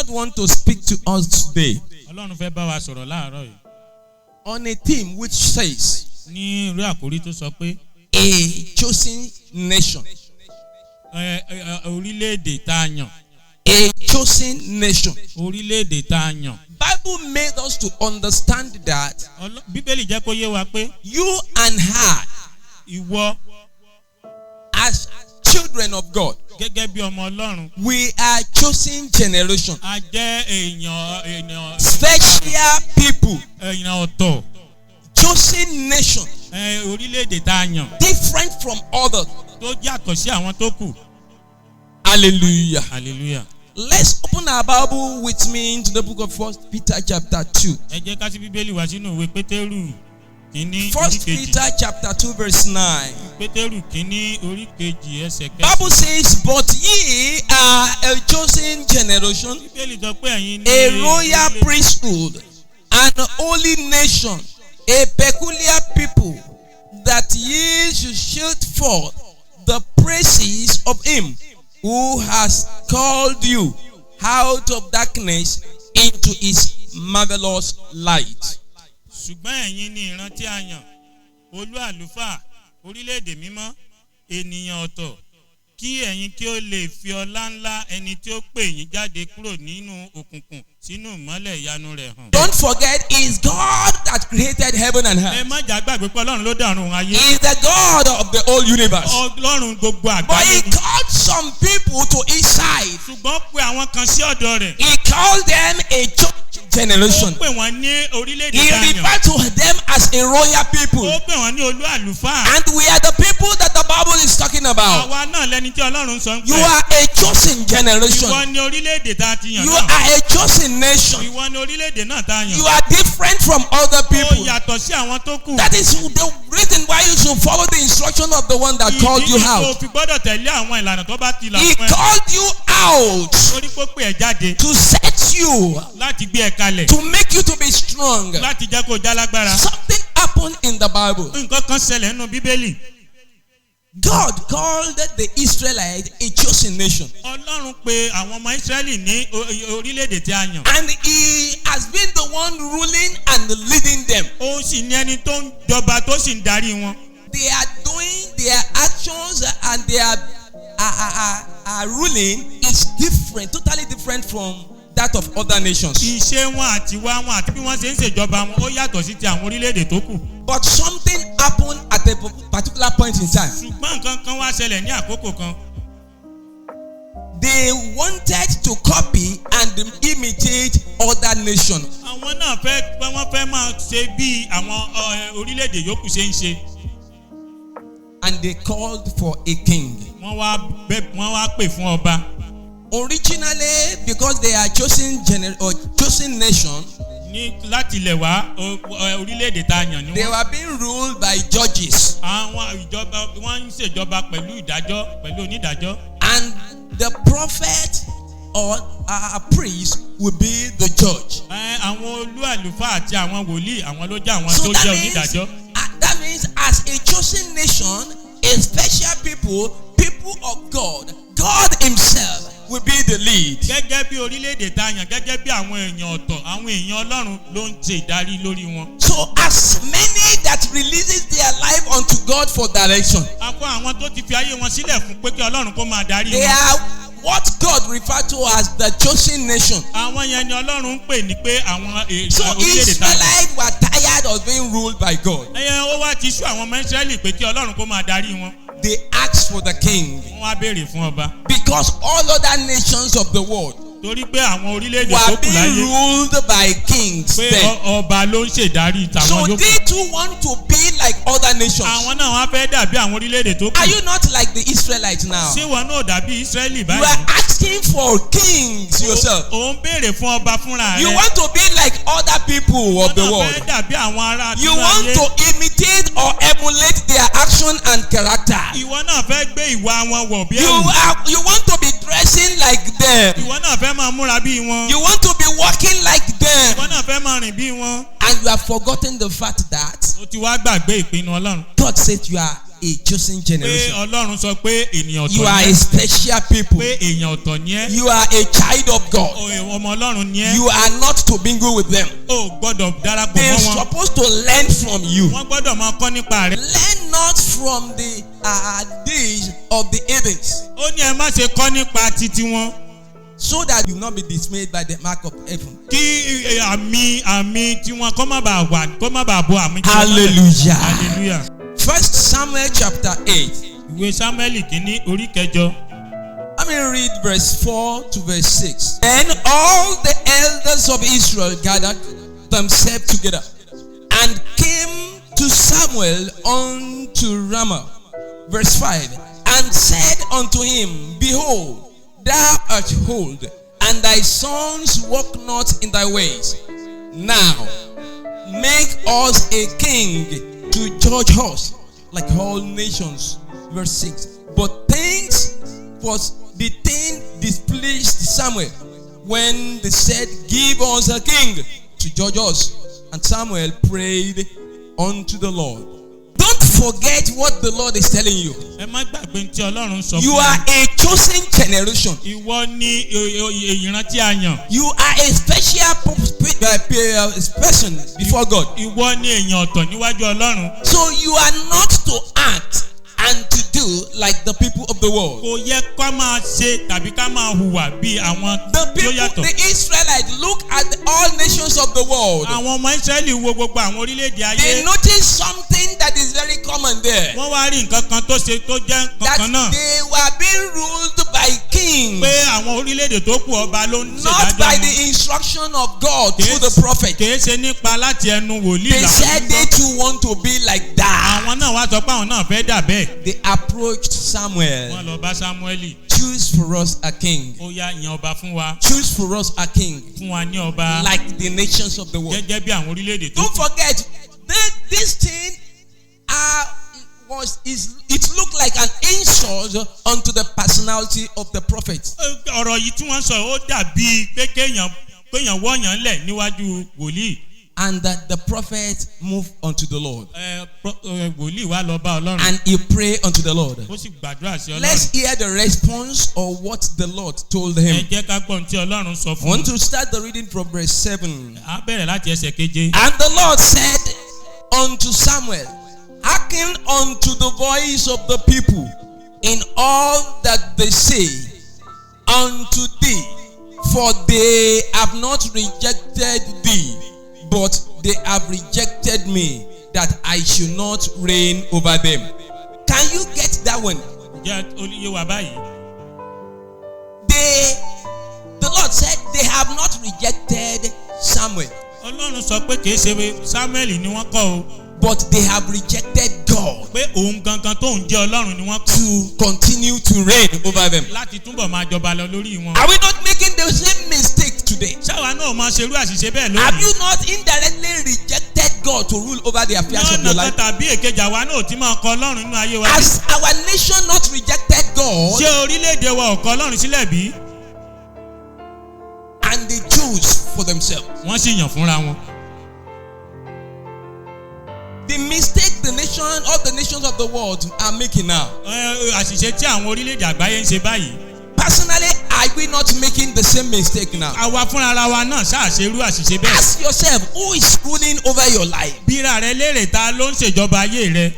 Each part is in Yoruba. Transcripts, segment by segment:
God wants to speak to us today Ọlọ́run fẹ́ bá wa sọ̀rọ̀ láàárọ̀ yìí. on a theme which says Ní irú àkórí tó sọ pé a chosen nation. orílẹ̀-èdè tá a yàn. A chosen nation. Orílẹ̀-èdè tá a yàn. Bible made us to understand that Bíbélì jẹ́ kó yé wa pé you and I, ìwọ as children of God, gẹ́gẹ́ bí ọmọ Ọlọ́run. we are chosen generation. A jẹ́ èèyàn Special people. èèyàn ọ̀tọ̀. Chosen nation. Orílẹ̀-èdè tá a yàn. Different from others. Tó yàtọ̀ sí àwọn tó kù. Hallelujah. Hallelujah. Let's open our Bible with me into the book of 1 Peter chapter 2. Ẹ jẹ́ ká sí Bíbélì wá sínú ìwé Pétérù kínní 1 orí kejì. Peter chapter 2 verse 9. Pétérù kínní orí kejì ẹsẹ̀ Bible kẹsàn-án. says, but ye are a chosen generation, Bíbélì sọ pé ẹ̀yin a royal priesthood, an holy nation, a peculiar people, that ye should show forth the praises of him who has called you out of darkness into his marvelous light. Ṣùgbọ́n ẹ̀yin ni ìran tí a yàn, olú àlùfáà, orílẹ̀-èdè mímọ́, ènìyàn ọ̀tọ̀, kí ẹ̀yin kí ó lè fi ọlá ńlá ẹni tí ó pè yín jáde kúrò nínú òkùnkùn sínú ìmọ́lẹ̀ ìyanu rẹ̀ hàn. Don't forget, it is God that created heaven and Ẹ earth. má jà gbàgbé pé Ọlọ́run ló dá ọ̀run ayé. He is the God of the whole universe. Ọlọ́run gbogbo But àgbáyé he ni. called some people to his side. Ṣùgbọ́n pé àwọn kan sí ọ̀dọ̀ rẹ̀. He called them a chosen generation. Ó pè wọ́n ní orílẹ̀-èdè He tá a yàn. referred to them as a royal people. Ó pè wọ́n ní olú àlùfáà. And we are the people that the Bible is talking about. Àwa náà lẹni tí Ọlọ́run sọ ń You pẹ́. are a chosen generation. Ìwọ ni orílẹ̀-èdè tá a ti yàn You náà. are a chosen nation. Ìwọ ni orílẹ̀-èdè náà tá a yàn. You are different from other Ó people. yàtọ̀ sí àwọn tó kù. That is the reason why you should follow the instruction of the one that called you Ìdí tó out. fi gbọ́dọ̀ tẹ̀lé àwọn ìlànà tó bá ti là He fún ẹ. called you out Torí pé ó pè ẹ́ jáde to set you, láti gbé ẹ kalẹ̀. to make you to be strong. Láti jẹ́ kó já lágbára. Something happened in the Bible. Nǹkan kan ṣẹlẹ̀ nínú Bíbélì. God called the Israelites a chosen nation. Ọlọ́run pe àwọn ọmọ Ísírẹ́lì ní orílẹ̀-èdè tí a yàn. And he has been the one ruling and leading them. Ó sì ní ẹni tó ń jọba tó sì ń darí wọn. They are doing their actions and their ruling is different, totally different from that of other nations. Ìṣe wọn àti wá wọn àti bí wọ́n ṣe ń ṣèjọba wọn ó yàtọ̀ sí ti àwọn orílẹ̀-èdè tó kù. But something happened at a particular point in time. Ṣùgbọ́n nǹkan kan wá ṣẹlẹ̀ ní àkókò kan. They wanted to copy and imitate other nations. Àwọn náà wọ́n fẹ́ máa ṣe bí àwọn orílẹ̀-èdè yòókù ṣe ń ṣe. And they called for a king. Wọ́n wá pè fún ọba. Originally, because they are chosen nation, Ní láti ilẹ̀ wá orílẹ̀-èdè tá a yàn ni they wọ́n. were being ruled by judges. Àwọn ìjọba wọ́n ń ṣèjọba pẹ̀lú ìdájọ́ pẹ̀lú onídàájọ́. And the prophet or a priest will be the judge. Àwọn olú àlùfáà àti àwọn wòlíì àwọn ló jẹ́ àwọn So tó jẹ́ onídàájọ́. that means as a chosen nation, a special people, people of God, God himself will be the lead. Gẹ́gẹ́ bí orílẹ̀-èdè tá a yàn gẹ́gẹ́ bí àwọn èèyàn ọ̀tọ̀ àwọn èèyàn Ọlọ́run ló ń ṣe ìdarí lórí wọn. So as many that releases their life unto God for direction, A kó àwọn tó ti fi ayé wọn sílẹ̀ fún pé kí Ọlọ́run kó máa darí they wọn. are what God referred to as the chosen nation. Àwọn yẹn ni Ọlọ́run ń pè ní pé àwọn So orílẹ̀-èdè tá a yàn. Israelites were tired of being ruled by God. Ó wá ti sú àwọn ọmọ Ísírẹ́lì pé kí Ọlọ́run kó máa darí wọn. They asked for the king Wọ́n wá béèrè fún ọba. because all other nations of the world Torí pé àwọn orílẹ̀-èdè tó were kù being láyé ruled by kings pé then. ọba ló ń ṣèdarí tàwọn So yòókù. they too want to be like other nations. Àwọn náà wá fẹ́ dàbí àwọn orílẹ̀-èdè tó Are kù. you not like the Israelites now? Ṣé wọn náà dàbí Ísírẹ́lì You báyìí? are asking for kings yourself. Ò ń béèrè fún ọba fúnra rẹ̀. You want to be like other people of the Wọ́n náà world. fẹ́ dàbí àwọn ará You àbúrò want ayé. to imitate or emulate their action and character. Ìwọ náà fẹ́ gbé ìwà wọn wọ̀ bí You ẹ̀wù. you want to be dressing like them. Ìwọ náà fẹ́ máa múra bí wọn. You want to be walking like them. Ìwọ náà fẹ́ máa rìn bí wọn. And you have forgotten the fact that O ti wá gbàgbé ìpinnu Ọlọ́run. God said you are a chosen pé generation. ọlọ́run sọ pé ènìyàn ọ̀tọ̀ You are ni a ẹ́, special people. pé èèyàn ọ̀tọ̀ ni ẹ́, You are a child of God. ọmọ ọlọ́run ni ẹ́, You are not to mingle with them. o gbọ́dọ̀ darapọ̀ They're mọ́ wọn, supposed to learn from you. wọ́n gbọ́dọ̀ máa kọ́ nípa rẹ̀. Learn not from the days of the heathens, ó ní ẹ má ṣe kọ́ nípa titi wọn, so that you will not be dismayed by the mark of heaven. kí àmì tí wọn kọ́ má bàa wà, kọ́ má bàa bo àmì tí wọn. Hallelujah. Hallelujah. 1 Samuel chapter 8. Ìwé Sámúẹ́lì kìíní orí kẹjọ. Let me read verse 4 to verse 6. Then all the elders of Israel gathered themselves together and came to Samuel unto Ramah. Verse 5. And said unto him, Behold, thou art old, and thy sons walk not in thy ways. Now make us a king to judge us like all nations. Verse 6. But the thing displeased Samuel when they said, Give us a king to judge us. And Samuel prayed unto the Lord. Don't forget what the Lord is telling you. Ẹ má gbàgbé tí Ọlọ́run sọ fún You are a chosen generation. Ìwọ ni ìran tí a yàn. You are a special person before God. Ìwọ ni èèyàn ọ̀tọ̀ níwájú Ọlọ́run. So you are not to act and to do like the people of the world. Kò yẹ ká máa ṣe tàbí ká máa hùwà bí àwọn The tó people, yàtọ̀. the Israelites, look at all nations of the world. Àwọn ọmọ Ísírẹ́lì wo gbogbo àwọn orílẹ̀-èdè ayé. They notice something that is very common there. Wọ́n wá rí nǹkan kan tó ṣe tó jẹ́ nǹkan That kan náà. they were being ruled by kings, Pé àwọn orílẹ̀-èdè tó kù ọba ló ń not by ṣèdájọ́ wọn. the instruction of God through the prophet. Kìí ṣe nípa láti ẹnu wòlíì They làwọn said ń they gbọ́. too want to be like that. Àwọn náà wá sọ pé àwọn náà fẹ́ dà bẹ́ẹ̀. They approached Samuel. Wọ́n lọ bá Sámúẹ́lì. Choose for us a king. Ó yá yan ọba fún wa. Choose for us a king Fún wa ní ọba. like the nations of the world. Gẹ́gẹ́ bí àwọn orílẹ̀-èdè tó Don't kù. forget, this thing it looked like an insult unto the personality of the prophet. Ọ̀rọ̀ yìí tí wọ́n sọ ó dàbí pé kéèyàn wọ́ọ̀yàn lẹ̀ níwájú wòlíì. And that the prophet moved unto the Lord. Wòlíì wá lọ bá Ọlọ́run. And he prayed unto the Lord. Ó sì gbàdúrà sí Let's Ọlọ́run. hear the response of what the Lord told him. Ẹ jẹ́ ká gbọ́ ohun tí Ọlọ́run sọ I fún want un. to start the reading from verse 7. A bẹ̀rẹ̀ láti ẹsẹ̀ keje. And the Lord said unto Samuel, Hearken unto the voice of the people in all that they say unto thee, for they have not rejected thee, but they have rejected me, that I should not reign over them. Can you get that one? Jẹ́ olùyẹ wà báyìí. The Lord said they have not rejected Samuel, Ọlọ́run sọ pé kìí ṣe Sámúẹ́lì ni wọ́n kọ́ o. but they have rejected God Pé òun gangan tó ń jẹ́ Ọlọ́run ni wọ́n kọ́. to continue to reign over them. Láti túbọ̀ máa jọba lọ lórí wọn. Are we not making the same mistake today? Ṣáwa náà máa ṣerú àṣìṣe bẹ́ẹ̀ Have lónìí. you not indirectly rejected God to rule over the affairs of your Lọ́nà life? kan tàbí èkejì àwa náà ò tí máa kọ Ọlọ́run nínú ayé wa. Has our nation not rejected God Ṣé orílẹ̀-èdè wa ò kọ Ọlọ́run sílẹ̀ bí? and they choose for themselves? Wọ́n sì yàn fúnra wọn. The mistake all the nations of the world are making now. Àṣìṣe tí àwọn orílẹ̀-èdè àgbáyé ń ṣe báyìí. Personally, are we not making the same mistake now? Àwa fúnra ara wa náà ṣàṣerú àṣìṣe bẹ́ẹ̀. Ask yourself, who is ruling over your life? Bíra rẹ léèrè ta ló ń ṣèjọba ayé rẹ.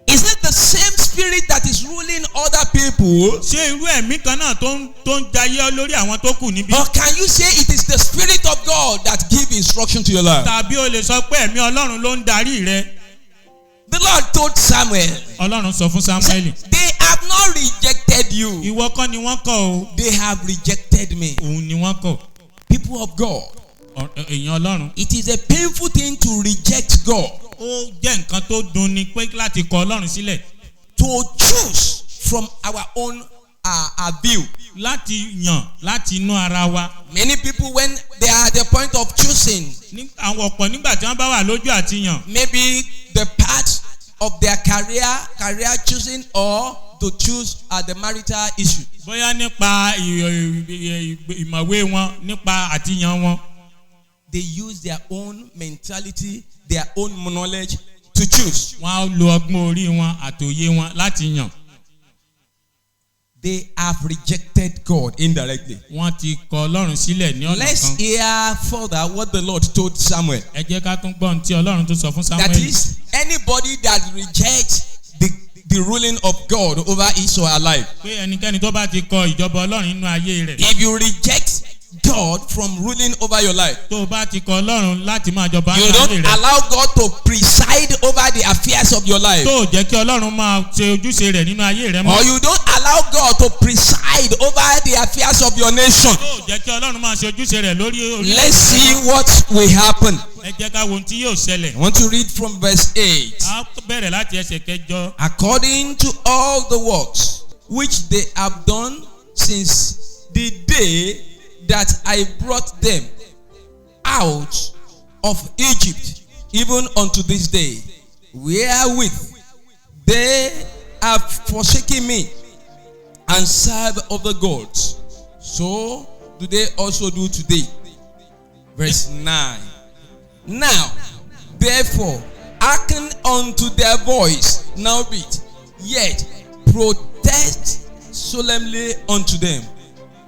Is it the same spirit that is ruling other people? Ṣé irú ẹ̀mí kan náà tó ń jayé lórí àwọn tó kù níbí? Or can you say it is the spirit of God that give instruction to your life? Tàbí o lè sọ pé ẹ̀mí Ọlọ́run ló ń darí rẹ. The Lord told Samuel, Ọlọ́run sọ fún Sámúẹ́lì. they have not rejected you. Ìwọ kọ́ ni wọ́n kọ̀ o. They have rejected me. Òun ni wọ́n kọ̀. People of God, Èèyàn Ọlọ́run. it is a painful thing to reject God. Ó jẹ́ nǹkan tó dunni pé láti kọ Ọlọ́run sílẹ̀. To choose from our own view. Láti yàn láti inú ara wa. Many people, when they are at the point of choosing, Àwọn ọ̀pọ̀ nígbà tí wọ́n bá wà lójú àti yàn. maybe the path of their career choosing, or to choose the marital issue. Bóyá nípa ìmọ̀wé wọn, nípa àtìyàn wọn. They use their own mentality, their own knowledge to choose. Wọ́n á lo ọgbọ́n orí wọn àtòyé wọn láti yàn. They have rejected God indirectly. Wọ́n ti kọ Ọlọ́run sílẹ̀ ní ọ̀nà Let's kan. hear further what the Lord told Samuel. Ẹ jẹ́ ká tún gbọ́ ohun tí Ọlọ́run tó sọ fún Samuel. That is, anybody that rejects the ruling of God over his or her life. Pé ẹnikẹ́ni tó bá ti kọ ìjọba Ọlọ́run nínú ayé rẹ̀. If you reject God from ruling over your life, Tó o bá ti kọ Ọlọ́run láti máa jọba you nínú ayé don't rẹ̀. allow God to preside over the affairs of your life, Tó o jẹ́ kí Ọlọ́run máa ṣe ojúṣe rẹ̀ nínú ayé rẹ̀ mọ́. or you don't allow God to preside over the affairs of your nation. Tó o jẹ́ kí Ọlọ́run máa ṣe ojúṣe rẹ̀ lórí orílẹ̀-èdè. Let's see what will happen. Ẹ jẹ́ ká wo ohun tí yóò ṣẹlẹ̀. I want to read from verse 8. A bẹ̀rẹ̀ láti ẹsẹ̀ kẹjọ. According to all the works which they have done since the day that I brought them out of Egypt, even unto this day, wherewith they have forsaken me and served other gods, so do they also do today. Verse 9. Now, therefore, hearken unto their voice, now be it, yet protest solemnly unto them,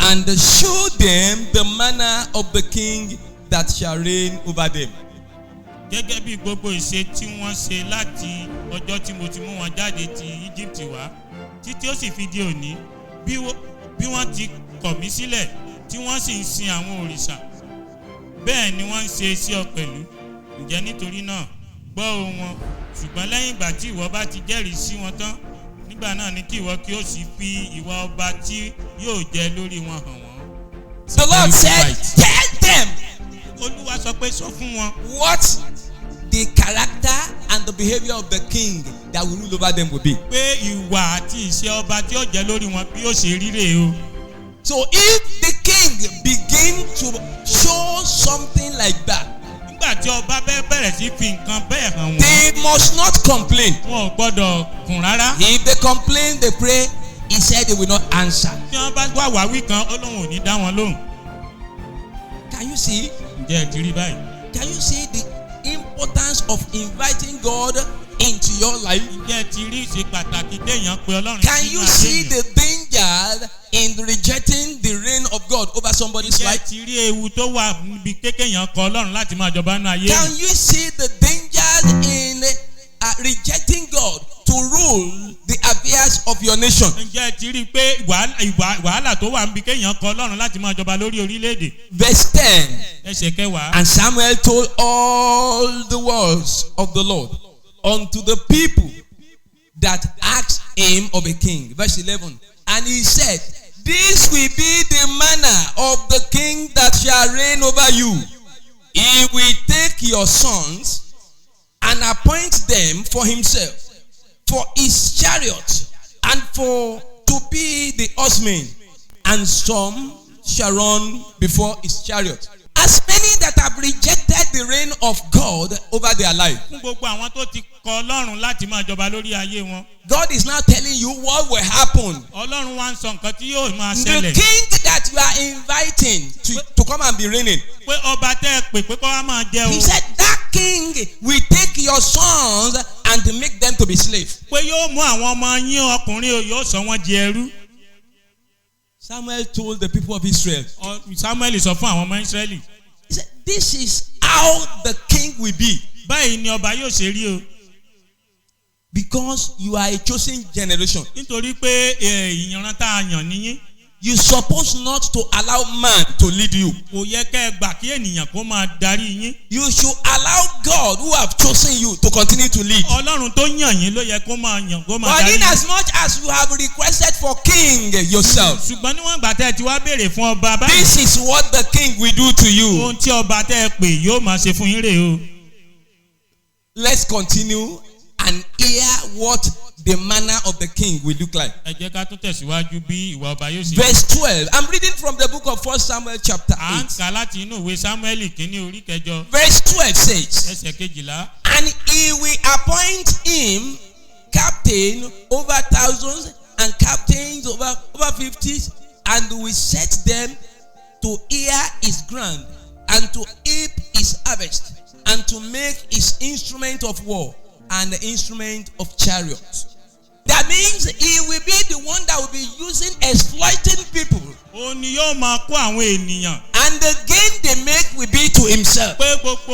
and show them the manner of the king that shall reign over them. Gẹ́gẹ́ bí gbogbo ìṣe tí wọ́n ṣe láti ọjọ́ tí mo ti mú wọn jáde ti Egypt wá, títí ó sì fi di òní, bí wọ́n ti kọ̀ mí sílẹ̀, tí wọ́n sì ń sin àwọn òrìṣà, bẹ́ẹ̀ ni wọ́n ń ṣe sí ọ pẹ̀lú. Ǹjẹ́ nítorí náà, gbọ́ ohùn wọn, ṣùgbọ́n lẹ́yìn ìgbà tí ìwọ bá ti jẹ́rìí sí wọn tán, nígbà náà ni kí ìwọ kí ó sì fi ìwà ọba tí yóò jẹ lórí wọn hàn wọ́n. The Lord said, tell them Olúwa sọ pé sọ fún wọn. what the character and the behavior of the king that will rule over them will be. Pé ìwà àti ìṣe ọba tí ó jẹ lórí wọn bí ó ṣe rí rèé o. So if the king begin to show something like that, Nígbà tí ọba bẹ̀rẹ̀ sí fi nǹkan bẹ́ẹ̀ hàn wọ́n, they must not complain. wọn ò gbọ́dọ̀ kùn rárá. If they complain, they pray, he said they will not answer. Tí wọ́n bá wá wàwí kan, Ọlọ́run ò ní dá wọn lóhùn. Can you see? Ǹjẹ́ ẹ ti rí báyìí? Can you see the importance of inviting God into your life? Ǹjẹ́ ẹ ti rí ìṣe pàtàkì téèyàn pé Ọlọ́run Can sínú you ayé see èèyàn? the danger in rejecting the reign of God over somebody's Ǹjẹ́ ẹ life? ti rí ewu tó wà níbi kékéèyàn kọ Ọlọ́run láti máa jọba nínú ayé Can èèyàn? you see the dangers in rejecting God to rule the affairs of your nation? Ǹjẹ́ ẹ ti rí i pé wàhálà tó wà níbi kéèyàn kọ Ọlọ́run láti máa jọba lórí orílẹ̀-èdè? Verse 10. Ẹsẹ̀ kẹwàá. And Samuel told all the words of the Lord unto the people that asked him of a king. Verse 11. And he said, this will be the manner of the king that shall reign over you. He will take your sons and appoint them for himself, for his chariot, and for to be the horsemen, and some shall run before his chariot. As many that have rejected the reign of God over their life, Fún gbogbo àwọn tó ti kọ Ọlọ́run láti máa jọba lórí ayé wọn, God is now telling you what will happen. Ọlọ́run wá ń sọ nǹkan tí yóò máa The ṣẹlẹ̀. king that you are inviting to come and be reigning, Pé ọba tẹ́ ẹ pè pé kó wá máa jẹ o. he said that king will take your sons and make them to be slaves. Pé yóò mú àwọn ọmọ yín ọkùnrin o, yóò sọ wọ́n di ẹrú. Samuel told the people of Israel, Samuel sọ fún àwọn ọmọ Ísírẹ́lì. he said, this is how the king will be. Báyìí ni ọba yóò ṣe rí o. Because you are a chosen generation. Nítorí pé ìyànrán tá a yàn níyín. You suppose not to allow man to lead you. Kò yẹ kẹ́ ẹ gbà kí ènìyàn kó máa darí yín. You should allow God who have chosen you to continue to lead. Ọlọ́run tó yàn yín ló yẹ kó máa But darí in yín. as much as you have requested for king yourself, Ṣùgbọ́n níwọ̀n ìgbà tẹ́ ẹ ti wá béèrè fún ọba báyìí. this is what the king will do to you. Ohun tí ọba tẹ́ ẹ pè yóò máa ṣe fún yín rèé o. Let's continue and hear what the manner of the king will look like. Ẹ jẹ́ ká tún tẹ̀síwájú bí ìwà ọba yóò ṣe. Verse 12. I'm reading from the book of 1 Samuel chapter À ń 8. kà láti inú ìwé Sámúẹ́lì kínní orí kẹjọ. Verse 12 says, Ẹsẹ̀ kejìlá. and he will appoint him captain over thousands and captains over 50s, and will set them to hear his ground and to heap his harvest and to make his instrument of war and the instrument of chariots. That means he will be the one that will be exploiting people. Ó ní yóò máa kó àwọn ènìyàn. And the gain they make will be to himself. Pé gbogbo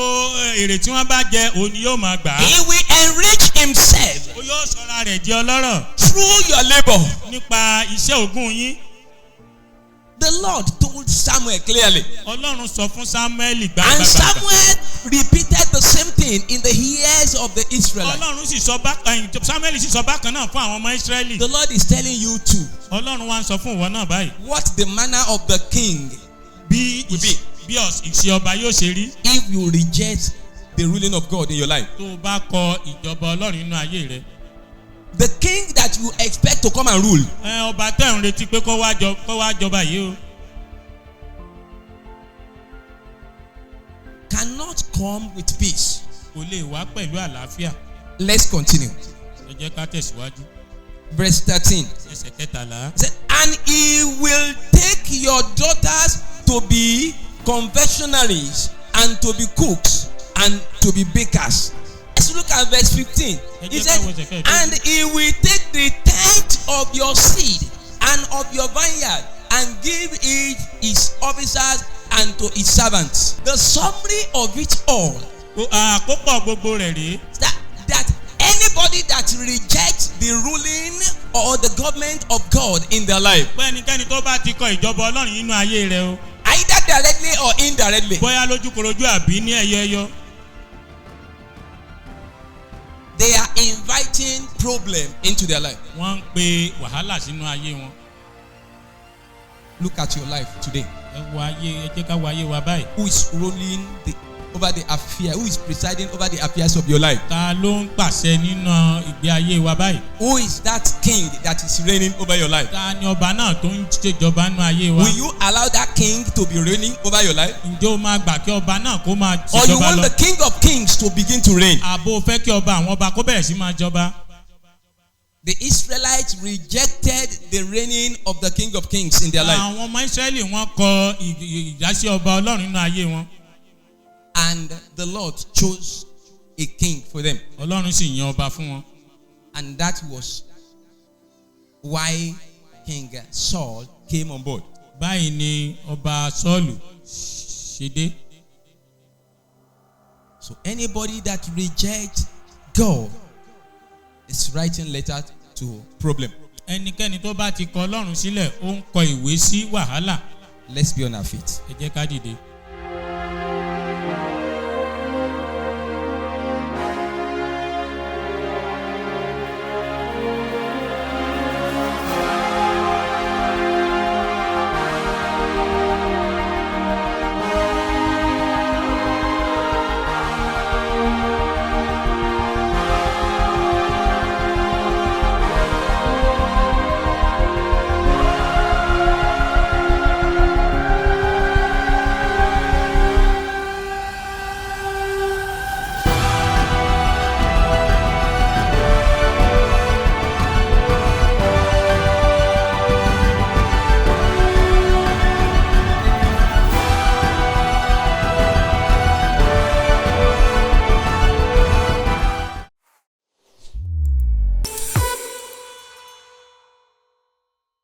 èrè tí wọ́n bá jẹ, ó ní yóò máa gbà. He will enrich himself. Ó yóò sọra rẹ̀ di ọlọ́rọ̀. Through your labor. Nípa iṣẹ́ ògùn yín. The Lord told Samuel clearly. Ọlọ́run sọ fún Sámúẹ́lì gbàgbàgbà. And Samuel repeated the same thing in the ears of the Israelites. Ọlọ́run sì sọ bákan, Sámúẹ́lì sì sọ bákan náà fún àwọn ọmọ Ísírẹ́lì. The Lord is telling you too. Ọlọ́run wá ń sọ fún ìwọ náà báyìí. What the manner of the king bí ìṣe ọba yóò ṣe rí. If you reject the ruling of God in your life. Tó o bá kọ ìjọba Ọlọ́run nínú ayé rẹ. The king that you expect to come and rule. Ọba tẹ̀ ń retí pé kó wá jọba yìí o. Cannot come with peace. Kò lè wá pẹ̀lú àlàáfíà. Let's continue. Ẹ jẹ́ ká tẹ̀síwájú. Verse 13. Ẹsẹ̀ 13. And he will take your daughters to be confectionaries and to be cooks and to be bakers. Let's look at verse 15. He said, and he will take the tenth of your seed and of your vineyard and give it his officers and to his servants. The summary of it all. Àkópọ̀ gbogbo rẹ̀ rèé. That anybody that rejects the ruling or the government of God in their life. Ẹnikẹ́ni tó bá ti kọ ìjọba Ọlọ́run nínú ayé rẹ o. Either directly or indirectly. Bóyá lójúkorojú àbí ní ẹyọ. They are inviting problem into their life. Wọ́n ń pe wàhálà sínú ayé wọn. Look at your life today. Ẹ jẹ́ ká wo ayé wa báyìí. Who is ruling over the affair? Who is presiding over the affairs of your life? Ta ló ń pàṣẹ nínú ìgbé ayé wa báyìí? Who is that king that is reigning over your life? Ta ni ọba náà tó ń ṣèjọba nínú ayé wa? Will you allow that king to be reigning over your life? Ǹjẹ́ o máa gbà kí ọba náà kó máa ṣèjọba lọ? Or you want the king of kings to begin to reign? Àbò fẹ́ kí ọba àwọn ọba kó bẹ̀rẹ̀ sí máa jọba. The Israelites rejected the reigning of the king of kings in their life. Àwọn ọmọ Ísírẹ́lì wọ́n kọ ìdásí ọba Ọlọ́run nínú ayé wọn. And the Lord chose a king for them. Ọlọ́run sì yan ọba fún wọn. And that was why King Saul came on board. Báyìí ni ọba Sọ́ọ̀lù ṣe dé. So anybody that rejects God is writing letter to problem. Ẹnikẹ́ni tó bá ti kọ Ọlọ́run sílẹ̀ ó ń kọ ìwé sí wàhálà. Let's be on our feet. Ẹ jẹ́ ká dìde.